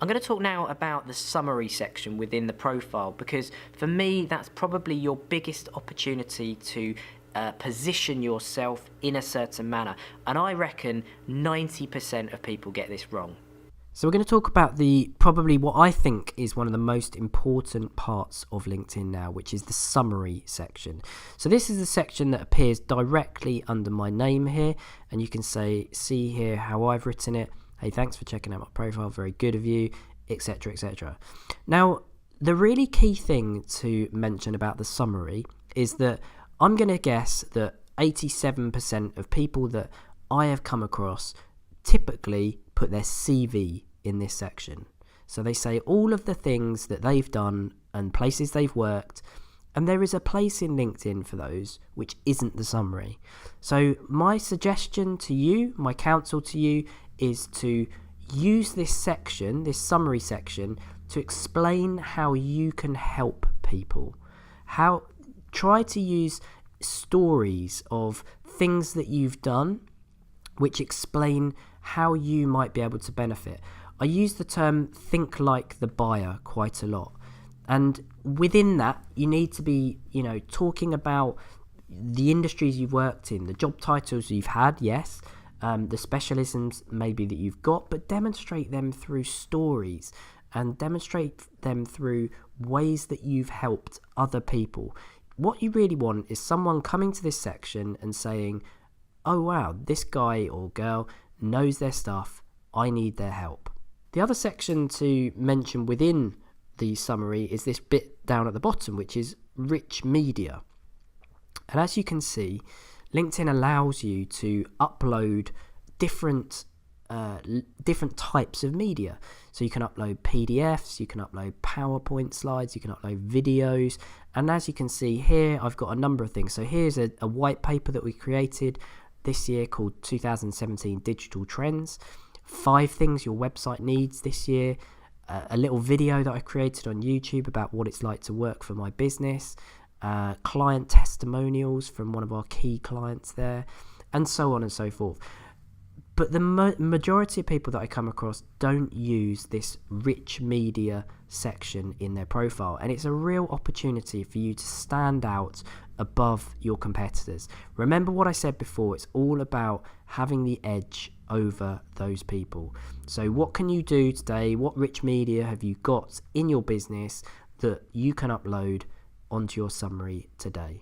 I'm going to talk now about the summary section within the profile, because for me that's probably your biggest opportunity to position yourself in a certain manner, and I reckon 90% of people get this wrong. So we're going to talk about probably what I think is one of the most important parts of LinkedIn now, which is the summary section. So this is the section that appears directly under my name here, and you can see here how I've written it. Hey, thanks for checking out my profile, very good of you, etc, etc. Now, the really key thing to mention about the summary is that I'm going to guess that 87% of people that I have come across typically put their CV in this section. So they say all of the things that they've done and places they've worked, and there is a place in LinkedIn for those which isn't the summary. So my suggestion to you, my counsel to you, is to use this section, this summary section, to explain how you can help people. Try to use stories of things that you've done which explain how you might be able to benefit. I use the term think like the buyer quite a lot. And within that, you need to be, talking about the industries you've worked in, the job titles you've had, yes, the specialisms maybe that you've got, but demonstrate them through stories and demonstrate them through ways that you've helped other people. What you really want is someone coming to this section and saying, oh wow, this guy or girl knows their stuff, I need their help. The other section to mention within the summary is this bit down at the bottom, which is rich media. And as you can see, LinkedIn allows you to upload different types of media. So you can upload PDFs, you can upload PowerPoint slides, you can upload videos. And as you can see here, I've got a number of things. So here's a white paper that we created this year called 2017 Digital Trends. 5 things your website needs this year. A little video that I created on YouTube about what it's like to work for my business. Client testimonials from one of our key clients there, and so on and so forth. But the majority of people that I come across don't use this rich media section in their profile, and it's a real opportunity for you to stand out above your competitors. Remember what I said before, it's all about having the edge over those people. So what can you do today? What rich media have you got in your business that you can upload onto your summary today?